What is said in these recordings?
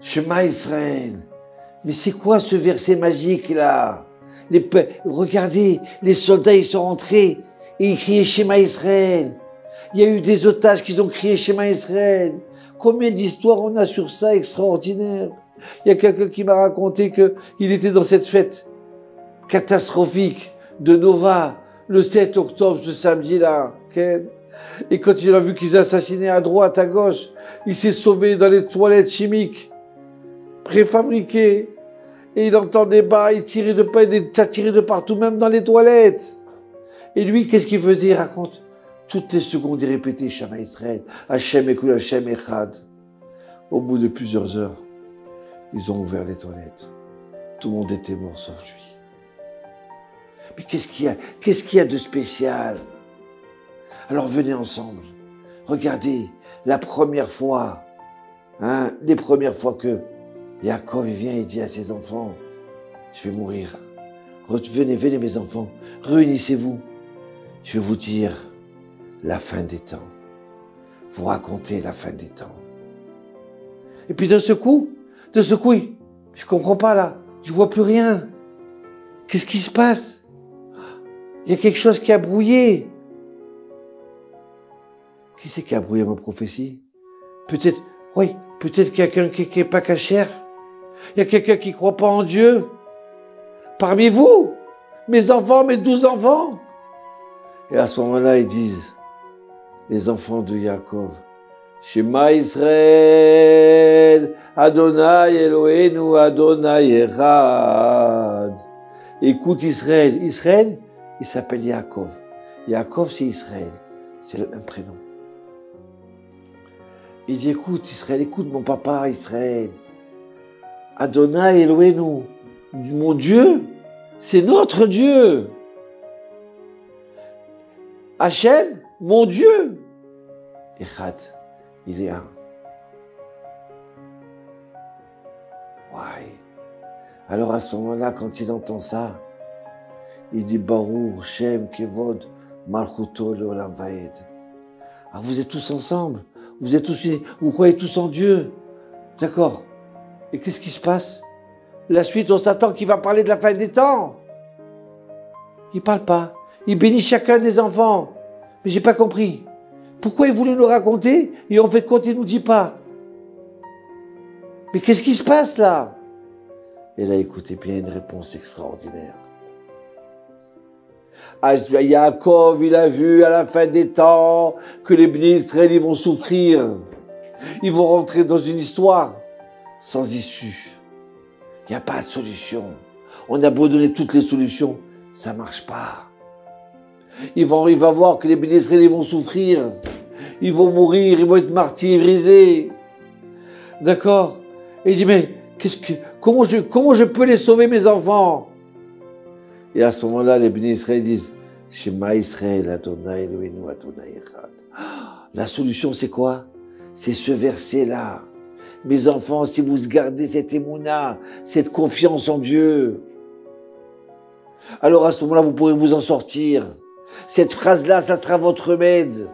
Shema Israël. Mais c'est quoi ce verset magique là? Regardez, les soldats ils sont rentrés et ils criaient Shema Israël. Il y a eu des otages qui ont crié Shema Israël. Combien d'histoires on a sur ça extraordinaire. Il y a quelqu'un qui m'a raconté qu'il était dans cette fête catastrophique de Nova le 7 octobre, ce samedi-là. Et quand il a vu qu'ils assassinaient à droite, à gauche, il s'est sauvé dans les toilettes chimiques préfabriquées. Et il entend des bas, il tirait de partout, même dans les toilettes. Et lui, qu'est-ce qu'il faisait? Il raconte. Toutes les secondes, il répétait Shema Israël, Hachem Ekul, Hachem Echad. Au bout de plusieurs heures, ils ont ouvert les toilettes. Tout le monde était mort sauf lui. Mais qu'est-ce qu'il y a de spécial? Alors venez ensemble. Regardez, la première fois, les premières fois que Yaakov vient et dit à ses enfants, je vais mourir. Venez mes enfants, réunissez-vous. Je vais vous dire la fin des temps. Vous racontez la fin des temps. Et puis de ce coup, je comprends pas là, je vois plus rien. Qu'est-ce qui se passe? Il y a quelque chose qui a brouillé. Qui c'est qui a brouillé ma prophétie? Peut-être quelqu'un qui est pas cachère. Il y a quelqu'un qui croit pas en Dieu. Parmi vous, mes enfants, mes 12 enfants. Et à ce moment-là, ils disent, les enfants de Yaakov, Shema Israël, Adonai Eloheinu, Adonai Echad. Écoute Israël. Israël, il s'appelle Yaakov. Yaakov, c'est Israël. C'est le même prénom. Il dit, écoute Israël, écoute mon papa Israël. Adonai Eloheinu, mon Dieu, c'est notre Dieu. Hachem, mon Dieu. Echad, il est un. Ouais. Alors à ce moment-là, quand il entend ça, il dit Baruch Shem Kevod Malchuto Leolam Vaed. Alors vous êtes tous ensemble, vous croyez tous en Dieu, d'accord? Et qu'est-ce qui se passe? La suite, on s'attend qu'il va parler de la fin des temps. Il parle pas. Il bénit chacun des enfants. Mais j'ai pas compris. Pourquoi il voulait nous raconter et en fait compte il nous dit pas? Mais qu'est-ce qui se passe là? Et là, écoutez bien une réponse extraordinaire. Yaakov, il a vu à la fin des temps que les bénis Israël, ils vont souffrir. Ils vont rentrer dans une histoire sans issue. Il n'y a pas de solution. On a beau donner toutes les solutions, ça ne marche pas. Il va voir que les bénis Israël, ils vont souffrir. Ils vont mourir, ils vont être martyrisés. D'accord? Et il dit, mais comment je peux les sauver, mes enfants? Et à ce moment-là, les bénis Israël disent, Shema Israël, Adonai Eloheinu, Adonai Echad. La solution, c'est quoi? C'est ce verset-là. Mes enfants, si vous gardez cette émouna, cette confiance en Dieu, alors à ce moment-là, vous pourrez vous en sortir. Cette phrase-là, ça sera votre remède.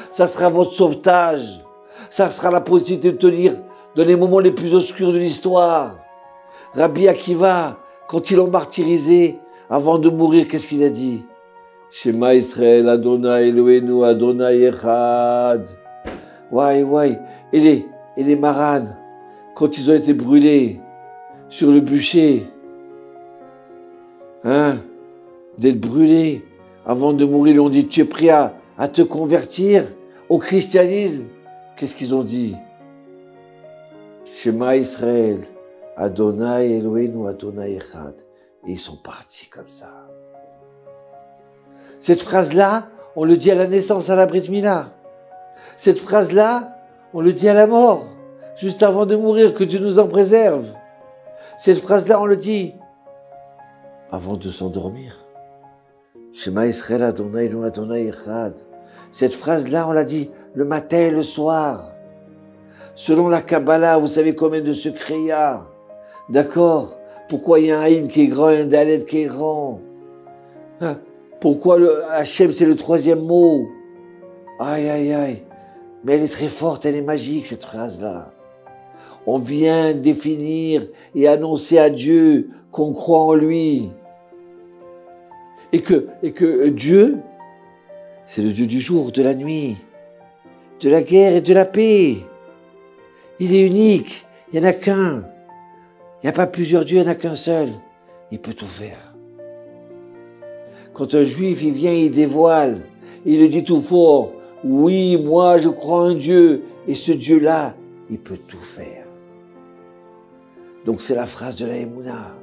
Ça sera votre sauvetage. Ça sera la possibilité de tenir dans les moments les plus obscurs de l'histoire. Rabbi Akiva, quand ils l'ont martyrisé, avant de mourir, qu'est-ce qu'il a dit? Shema Israël, Adonai Eloheinu, Adonai Echad. Ouais. Et les maranes, quand ils ont été brûlés sur le bûcher, d'être brûlés, avant de mourir, ils ont dit, tu es prêt à te convertir au christianisme? Qu'est-ce qu'ils ont dit? Shema Israël, Adonai Eloheinu, Adonai Echad. Et ils sont partis comme ça. Cette phrase-là, on le dit à la naissance, à la Brit Mila. Cette phrase-là, on le dit à la mort, juste avant de mourir, que Dieu nous en préserve. Cette phrase-là, on le dit avant de s'endormir. Shema Israël, Adonai Eloheinu, Adonai Echad. Cette phrase-là, on l'a dit le matin et le soir. Selon la Kabbalah, vous savez combien de secrets il y a. D'accord? Pourquoi il y a un Aïn qui est grand et un Dalet qui est grand? Pourquoi le Hachem, c'est le troisième mot? Aïe. Mais elle est très forte, elle est magique, cette phrase-là. On vient définir et annoncer à Dieu qu'on croit en lui. Et que Dieu, c'est le Dieu du jour, de la nuit, de la guerre et de la paix. Il est unique, il n'y en a qu'un. Il n'y a pas plusieurs dieux, il n'y en a qu'un seul. Il peut tout faire. Quand un juif, il vient, il dévoile, il le dit tout fort, oui, moi je crois en Dieu, et ce Dieu-là, il peut tout faire. Donc c'est la phrase de la Emouna,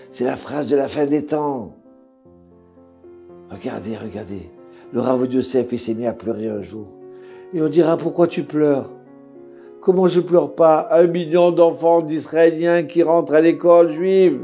c'est la phrase de la fin des temps. Regardez, regardez, le Rav Yosef, il s'est mis à pleurer un jour. Et on dira, pourquoi tu pleures? Comment je pleure pas? 1 million d'enfants d'Israéliens qui rentrent à l'école juive,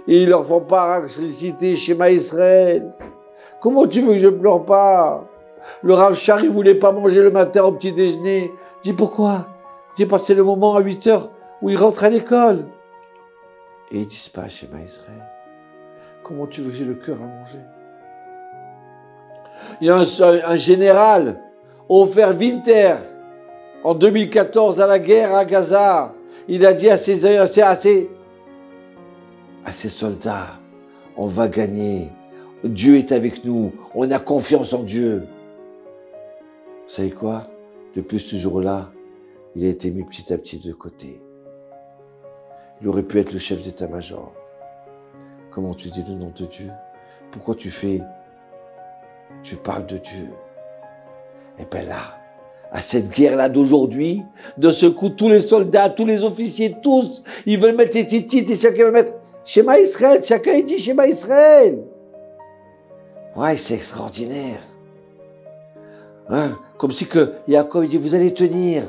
et ils leur font pas réciter Shema Israël. Comment tu veux que je pleure pas? Le Rav Shari voulait pas manger le matin au petit déjeuner. Je dis pourquoi? Je dis parce que c'est le moment à 8 heures où ils rentrent à l'école. Et ils disent pas Shema Israël. Comment tu veux que j'ai le cœur à manger? Il y a un général, Ofer Winter, en 2014 à la guerre à Gaza. Il a dit à ses soldats, on va gagner. Dieu est avec nous. On a confiance en Dieu. Vous savez quoi? Depuis ce jour-là, il a été mis petit à petit de côté. Il aurait pu être le chef d'état-major. Comment tu dis le nom de Dieu? Pourquoi tu parles de Dieu? Et bien là, à cette guerre-là d'aujourd'hui, de ce coup, tous les soldats, tous les officiers, tous, ils veulent mettre les titres et chacun veut mettre Shema Israël. Chacun il dit Shema Israël. Ouais, c'est extraordinaire. Hein? Comme si que Yaakov dit, vous allez tenir.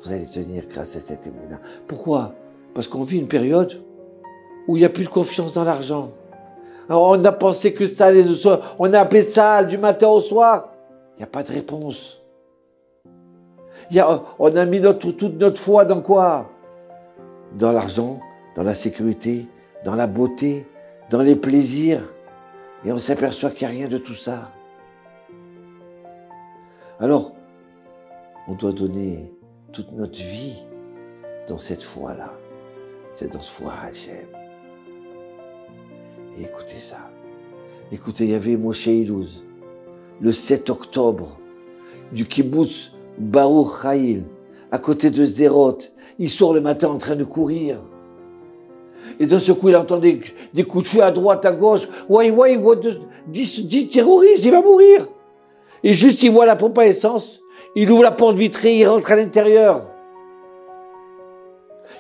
Vous allez tenir grâce à cette émouna. Pourquoi? Parce qu'on vit une période où il n'y a plus de confiance dans l'argent. Alors on a pensé que ça allait le soir. On a appelé ça du matin au soir. Il n'y a pas de réponse. On a mis toute notre foi dans quoi? Dans l'argent, dans la sécurité, dans la beauté, dans les plaisirs. Et on s'aperçoit qu'il n'y a rien de tout ça. Alors, on doit donner toute notre vie dans cette foi-là. C'est dans ce foi à Hachem. Et écoutez ça. Écoutez, il y avait Moshe Ilouz, le 7 octobre, du kibbutz Baruch Haïl, à côté de Sderot. Il sort le matin en train de courir. Et d'un seul coup, il entend des coups de feu à droite, à gauche. Ouais, il voit 10 terroristes, il va mourir. Et juste, il voit la pompe à essence. Il ouvre la porte vitrée, il rentre à l'intérieur.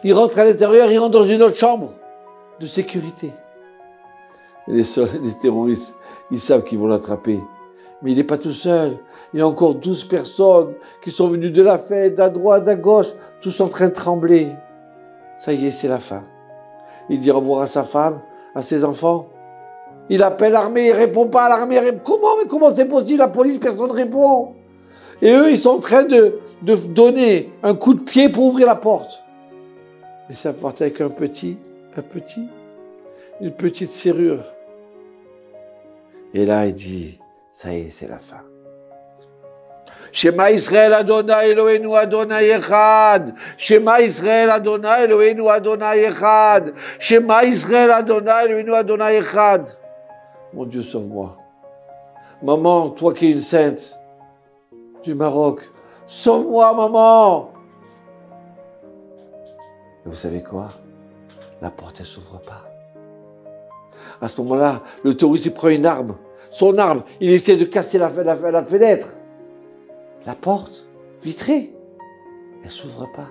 Il rentre à l'intérieur, il rentre dans une autre chambre de sécurité. Et les terroristes, ils savent qu'ils vont l'attraper. Mais il n'est pas tout seul. Il y a encore 12 personnes qui sont venues de la fête, à droite, à gauche, tous en train de trembler. Ça y est, c'est la fin. Il dit au revoir à sa femme, à ses enfants. Il appelle l'armée, il ne répond pas à l'armée. Comment c'est possible? La police, personne ne répond. Et eux, ils sont en train de donner un coup de pied pour ouvrir la porte. Mais ça porte avec une petite serrure. Et là, il dit, ça y est, c'est la fin. Shema Israël Adonai Eloheinu Adonai Echad. Shema Israël Adonai Eloheinu Adonai Echad. Shema Israël Adonai Eloheinu Adonai Echad. Mon Dieu, sauve-moi. Maman, toi qui es une sainte du Maroc, sauve-moi, maman. Et vous savez quoi? La porte, elle ne s'ouvre pas. À ce moment-là, le terroriste, il prend une arme. Son arme, il essaie de casser la fenêtre. La porte, vitrée, elle ne s'ouvre pas.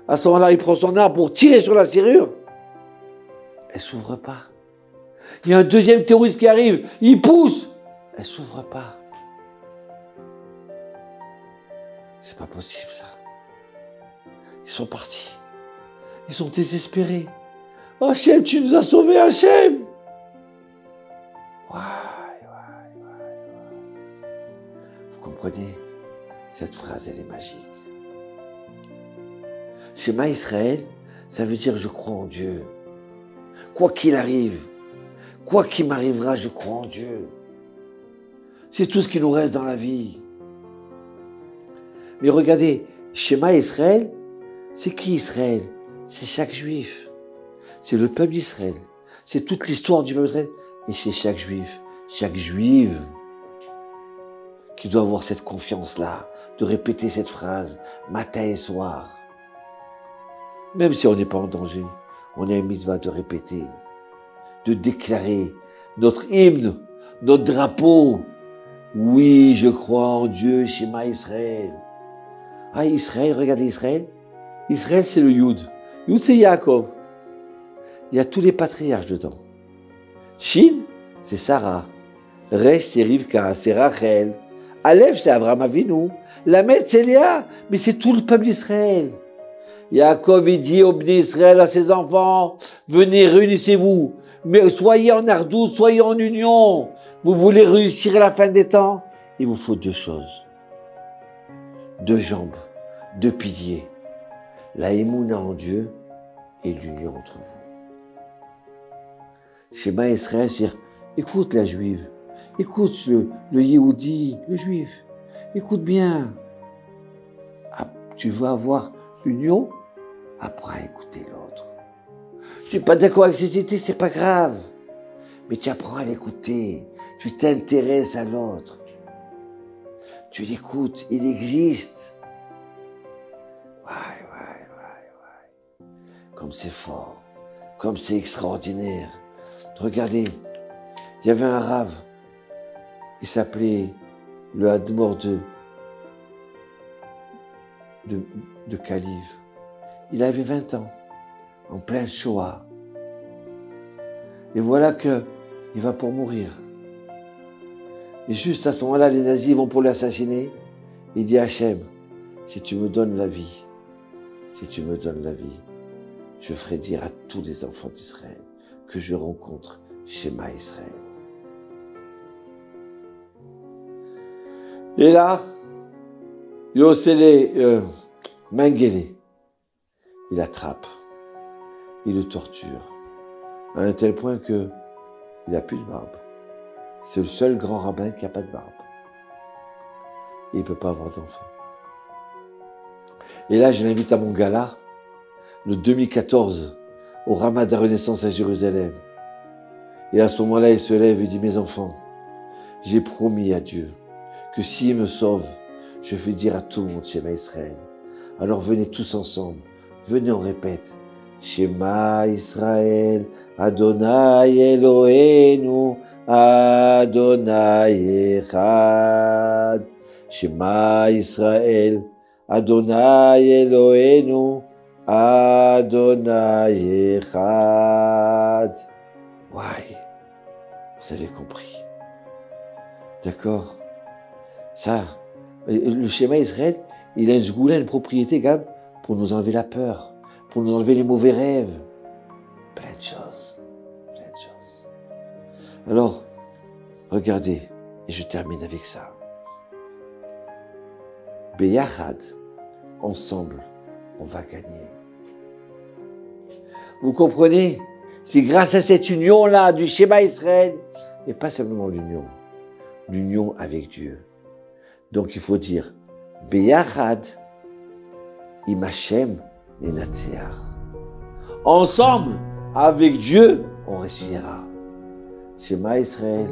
À ce moment-là, il prend son arme pour tirer sur la serrure. Elle ne s'ouvre pas. Il y a un deuxième terroriste qui arrive, il pousse. Elle ne s'ouvre pas. C'est pas possible ça. Ils sont partis. Ils sont désespérés. Hachem, tu nous as sauvés, Hachem. Vous comprenez? Cette phrase, elle est magique. Shema Israël, ça veut dire je crois en Dieu. Quoi qu'il arrive, quoi qu'il m'arrivera, je crois en Dieu. C'est tout ce qui nous reste dans la vie. Mais regardez, Shema Israël, c'est qui Israël? C'est chaque juif. C'est le peuple d'Israël. C'est toute l'histoire du peuple d'Israël. Et c'est chaque juive qui doit avoir cette confiance-là, de répéter cette phrase matin et soir. Même si on n'est pas en danger, on a une mitzvah de répéter, de déclarer notre hymne, notre drapeau. Oui, je crois en Dieu, Shema Israël. Ah, Israël, regardez Israël. Israël, c'est le Yud. Yud, c'est Yaakov. Il y a tous les patriarches dedans. Shin, c'est Sarah. Resh, c'est Rivka, c'est Rachel. Aleph, c'est Abraham Avinu. Lamed, c'est Léa. Mais c'est tout le peuple d'Israël. Yaakov, il dit au Bnei Israël, à ses enfants, venez, réunissez-vous. Mais soyez en ardoute, soyez en union. Vous voulez réussir à la fin des temps? Il vous faut deux choses. Deux jambes, deux piliers. La émouna en Dieu et l'union entre vous. Shema Israël, c'est écoute la juive, écoute le Yehudi, le juif, écoute bien. Ah, tu veux avoir union? Apprends à écouter l'autre. Tu n'es pas d'accord avec ses idées, c'est pas grave. Mais tu apprends à l'écouter, tu t'intéresses à l'autre. Tu l'écoutes, il existe. Ouais. Comme c'est fort, comme c'est extraordinaire. Regardez, il y avait un rave, il s'appelait le Hadmor de Kaliv. Il avait 20 ans, en plein Shoah. Et voilà qu'il va pour mourir. Et juste à ce moment-là, les nazis vont pour l'assassiner. Il dit à Hachem, si tu me donnes la vie, je ferai dire à tous les enfants d'Israël que je rencontre Shema Israël. Et là, Yosele Mengele, il l'attrape, il le torture, à un tel point qu'il n'a plus de barbe. C'est le seul grand rabbin qui n'a pas de barbe. Et il ne peut pas avoir d'enfant. Et là, je l'invite à mon gala, le 2014, au Ramadan Renaissance à Jérusalem. Et à ce moment-là, il se lève et dit, mes enfants, j'ai promis à Dieu que s'il me sauve, je vais dire à tout le monde Shema Israël. Alors venez tous ensemble, venez, on répète. Shema Israël, Adonai Eloheinu, Adonai Echad. Shema Israël, Adonai Eloheinu, Adonai Echad. Ouais, vous avez compris. D'accord? Ça, le schéma Israël, il a une sgoula, une propriété, Gab, pour nous enlever la peur, pour nous enlever les mauvais rêves. Plein de choses. Alors, regardez, et je termine avec ça. Beyachad, ensemble, on va gagner. Vous comprenez? C'est grâce à cette union-là du schéma Israël, et pas simplement l'union avec Dieu. Donc il faut dire Beyachad im Hashem nenatzeach. Ensemble, avec Dieu, on réussira. Shema Israël,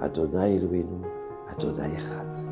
Adonai Eloheinu, Adonai Echad.